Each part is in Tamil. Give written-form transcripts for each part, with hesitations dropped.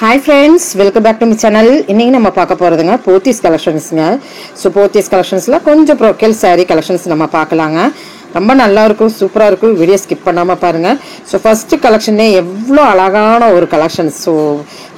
Hi friends, welcome back to my channel. இன்னைக்கு நம்ம பார்க்க போறதுங்க போத்தீஸ் கலெக்ஷன்ஸ்ங்க. சோ போத்தீஸ் கலெக்ஷன்ஸ்ல கொஞ்சம் ப்ரோக்கல் saree கலெக்ஷன்ஸ் நம்ம பார்க்கலாங்க. ரொம்ப நல்லா இருக்கும், சூப்பரா இருக்கும். வீடியோ ஸ்கிப் பண்ணாம பாருங்க. சோ ஃபர்ஸ்ட் கலெக்ஷனே எவ்வளவு அழகான ஒரு கலெக்ஷன். சோ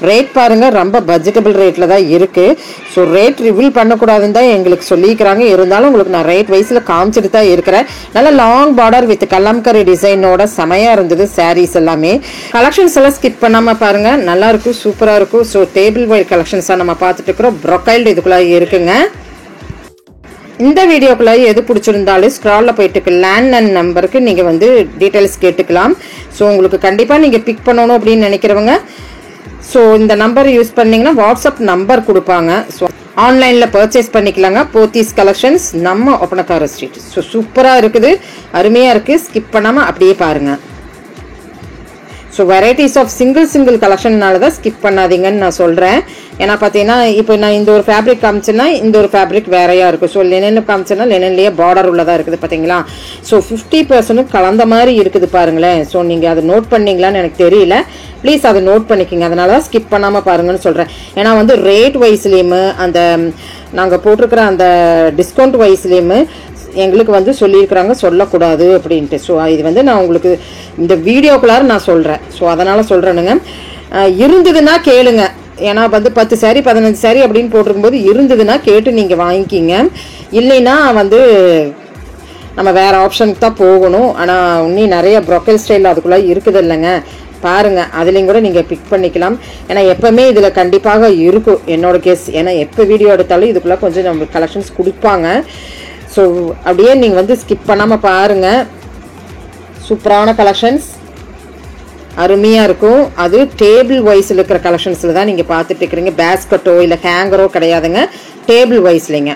ரேட் பாருங்க, ரொம்ப பட்ஜெட்டபிள் ரேட்ல தான் இருக்கு. சோ ரேட் ரிவீல் பண்ண கூடாதுன்னு தான் எங்களுக்கு சொல்லிக்கிறாங்க. இருந்தாலும் உங்களுக்கு நான் ரேட் வைஸ்ல காமிச்சிட்டு தான் இருக்கிறேன். நல்ல லாங் பார்டர் வித் கலம்கரி டிசைனோட செமையா இருந்தது sarees எல்லாமே. கலெக்ஷன்ஸ் எல்லாம் ஸ்கிப் பண்ணாம பாருங்க, நல்லா இருக்கும், சூப்பரா இருக்கும். சோ டேபிள் வைட் கலெக்ஷன்ஸா நம்ம பார்த்துட்டு இருக்கிறோம். ப்ரோக்கைல்டு இதுக்குள்ள இருக்குங்க. இந்த வீடியோக்குள்ள எது பிடிச்சிருந்தாலும் ஸ்க்ரால்ல போயிட்டு லேண்ட்லைன் நம்பருக்கு நீங்க வந்து டீடைல்ஸ் கேட்டுக்கலாம். ஸோ உங்களுக்கு கண்டிப்பா நீங்க பிக் பண்ணணும் அப்படின்னு நினைக்கிறவங்க ஸோ இந்த நம்பர் யூஸ் பண்ணீங்கன்னா வாட்ஸ்அப் நம்பர் கொடுப்பாங்க. ஸோ ஆன்லைன்ல பர்ச்சேஸ் பண்ணிக்கலாங்க. போத்தீஸ் கலெக்ஷன்ஸ் நம்ம ஒப்பனக்கார ஸ்ட்ரீட். ஸோ சூப்பரா இருக்குது, அருமையா இருக்கு. ஸ்கிப் பண்ணாம அப்படியே பாருங்க. ஸோ வெரைட்டிஸ் ஆஃப் சிங்கிள் கலெக்ஷன்னால தான் ஸ்கிப் பண்ணாதீங்கன்னு நான் சொல்கிறேன். ஏன்னா பார்த்தீங்கன்னா இப்போ நான் இந்த ஒரு ஃபேப்ரிக் காமிச்சேன்னா இந்த ஒரு ஃபேப்ரிக் வேறையாக இருக்கும். ஸோ லெனன் காமிச்சேன்னா லெனன்லேயே பார்டர் உள்ளதாக இருக்குது பார்த்தீங்களா. ஸோ 50% கலந்த மாதிரி இருக்குது பாருங்களேன். ஸோ நீங்கள் அதை நோட் பண்ணீங்களான்னு எனக்கு தெரியல, ப்ளீஸ் அதை நோட் பண்ணிக்கோங்க. அதனால தான் ஸ்கிப் பண்ணாமல் பாருங்கன்னு சொல்கிறேன். ஏன்னா வந்து ரேட் வைஸ்லேயுமே அந்த நாங்கள் போட்டிருக்கிற அந்த டிஸ்கவுண்ட் வைஸ்லேயுமே எங்களுக்கு வந்து சொல்லியிருக்கிறாங்க சொல்லக்கூடாது அப்படின்ட்டு. ஸோ இது வந்து நான் உங்களுக்கு இந்த வீடியோக்குள்ளார நான் சொல்கிறேன். ஸோ அதனால் சொல்கிறேனுங்க. இருந்ததுன்னா கேளுங்க. ஏன்னா வந்து 10 saree 15 saree அப்படின்னு போட்டிருக்கும்போது இருந்ததுன்னா கேட்டு நீங்கள் வாங்கிக்கிங்க. இல்லைன்னா வந்து நம்ம வேறு ஆப்ஷனுக்கு தான் போகணும். ஆனால் இன்னும் நிறைய ப்ரோக்கல் ஸ்டைல் அதுக்குள்ளே இருக்குது இல்லைங்க, பாருங்க. அதுலேயும் கூட நீங்கள் பிக் பண்ணிக்கலாம். ஏன்னா எப்பவுமே இதில் கண்டிப்பாக இருக்கும் என்னோட கேஸ். ஏன்னா எப்போ வீடியோ எடுத்தாலும் இதுக்குள்ளே கொஞ்சம் நம்மளுக்கு கலெக்ஷன்ஸ் கொடுப்பாங்க. ஸோ அப்படியே நீங்கள் வந்து ஸ்கிப் பண்ணாமல் பாருங்கள். சூப்பரான கலெக்ஷன்ஸ், அருமையாக இருக்கும். அது டேபிள் வைஸில் இருக்கிற கலெக்ஷன்ஸில் தான் நீங்கள் பார்த்துட்டு இருக்கிறீங்க. பேஸ்கட்டோ இல்லை ஹேங்கரோ கிடையாதுங்க, டேபிள் வைஸ்லிங்க.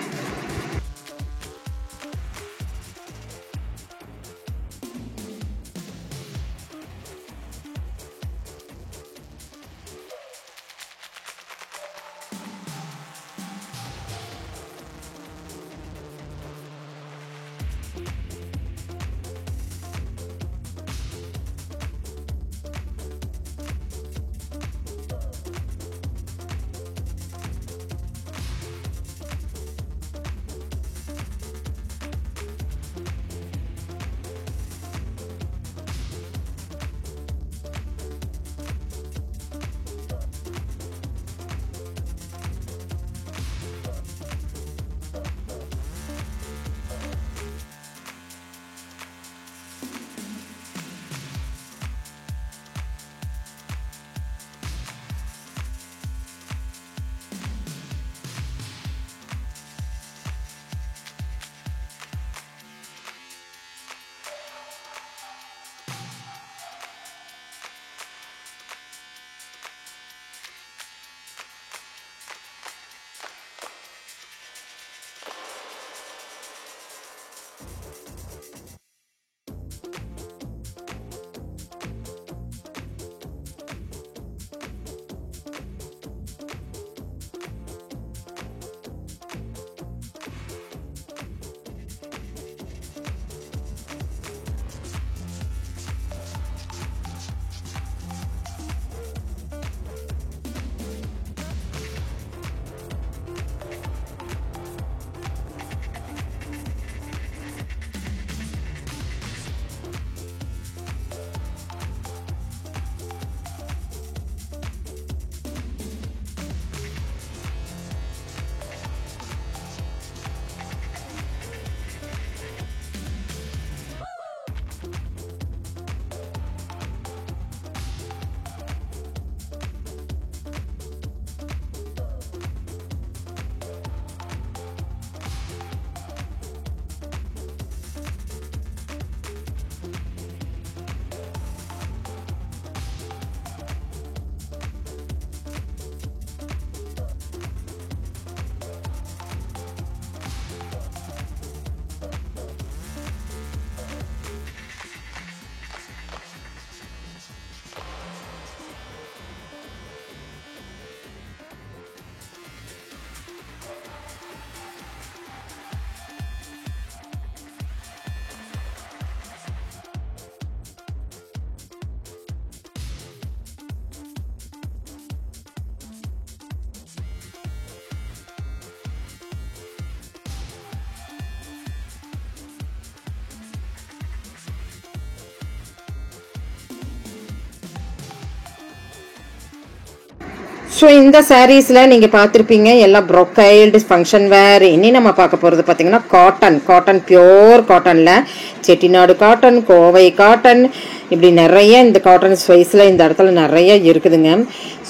ஸோ இந்த சாரீஸில் நீங்கள் பார்த்துருப்பீங்க எல்லாம் ப்ரொக்கைல்டு ஃபங்க்ஷன் வேர். இனி நம்ம பார்க்க போகிறது பார்த்தீங்கன்னா காட்டன் பியோர் காட்டனில் செட்டிநாடு காட்டன், கோவை காட்டன், இப்படி நிறைய இந்த காட்டன் ஸ்வைஸில் இந்த இடத்துல நிறைய இருக்குதுங்க.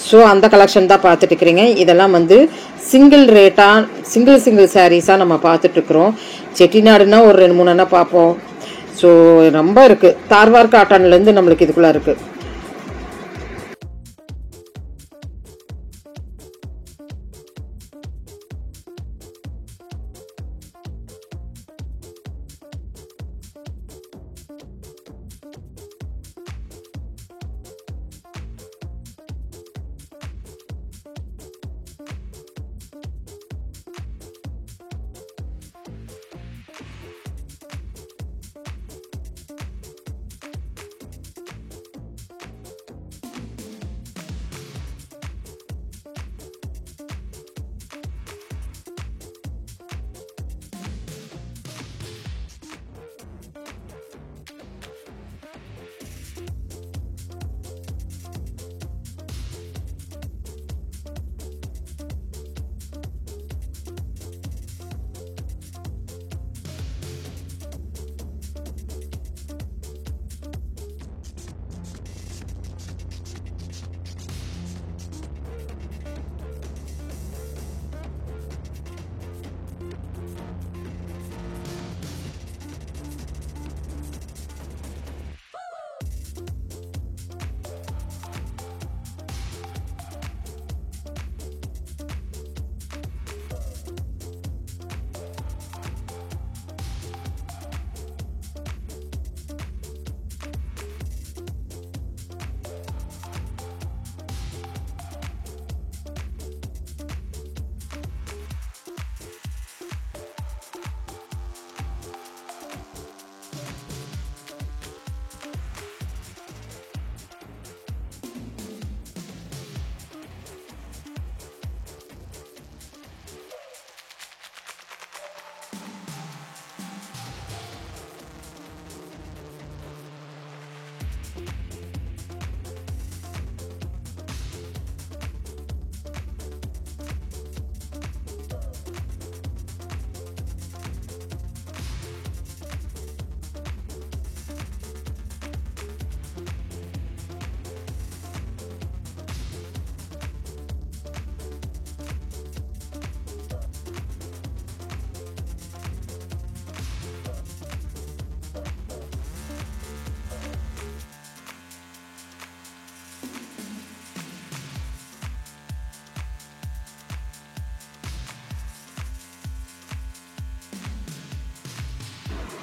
ஸோ அந்த கலெக்ஷன் தான் பார்த்துட்டு இருக்கிறீங்க. இதெல்லாம் வந்து சிங்கிள் சிங்கிள் சாரீஸாக நம்ம பார்த்துட்ருக்குறோம். செட்டிநாடுனா ஒரு 2-3 பார்ப்போம். ஸோ ரொம்ப இருக்குது. தார்வார் காட்டன்லேருந்து நம்மளுக்கு இதுக்குள்ளே இருக்குது.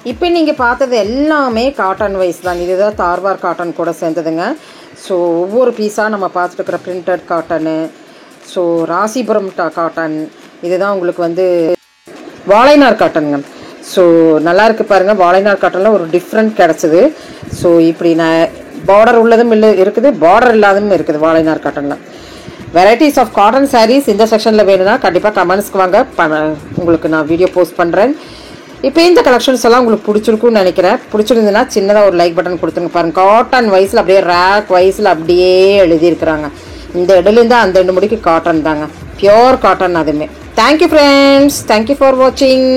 இப்போ நீங்கள் பார்த்தது எல்லாமே காட்டன் வைஸ் தான். இதுதான் தார்வார் காட்டன் கூட சேர்ந்ததுங்க. ஸோ ஒவ்வொரு பீஸாக நம்ம பார்த்துட்டு இருக்கிற printed cotton, so Rasipuram cotton, இதுதான் உங்களுக்கு வந்து வாழைநார் காட்டனுங்க. ஸோ நல்லாயிருக்கு பாருங்கள். வாழைநார் காட்டனில் ஒரு டிஃப்ரெண்ட் கிடச்சிது. ஸோ இப்படி பார்டர் உள்ளதும் இருக்குது, பார்டர் இல்லாததும் இருக்குது வாழைநார் காட்டனில். வெரைட்டிஸ் ஆஃப் காட்டன் சாரீஸ் இந்த செக்ஷனில் வேணும்னா கண்டிப்பாக கமெண்ட்ஸ்க்கு வாங்க, உங்களுக்கு நான் வீடியோ போஸ்ட் பண்ணுறேன். இப்போ இந்த கலெக்ஷன்ஸ் எல்லாம் உங்களுக்கு பிடிச்சிருக்குன்னு நினைக்கிறேன். பிடிச்சிருந்துன்னா சின்னதாக ஒரு லைக் பட்டன் கொடுத்துருங்க. பாருங்கள், காட்டன் வைஸில் அப்படியே ரேக் வைஸில் அப்படியே எழுதியிருக்கிறாங்க. இந்த இடலேருந்து அந்த 2 முடிக்கு காட்டன் தாங்க, பியோர் காட்டன். அதுவுமே தேங்க்யூ ஃப்ரெண்ட்ஸ், தேங்க்யூ ஃபார் வாட்சிங்.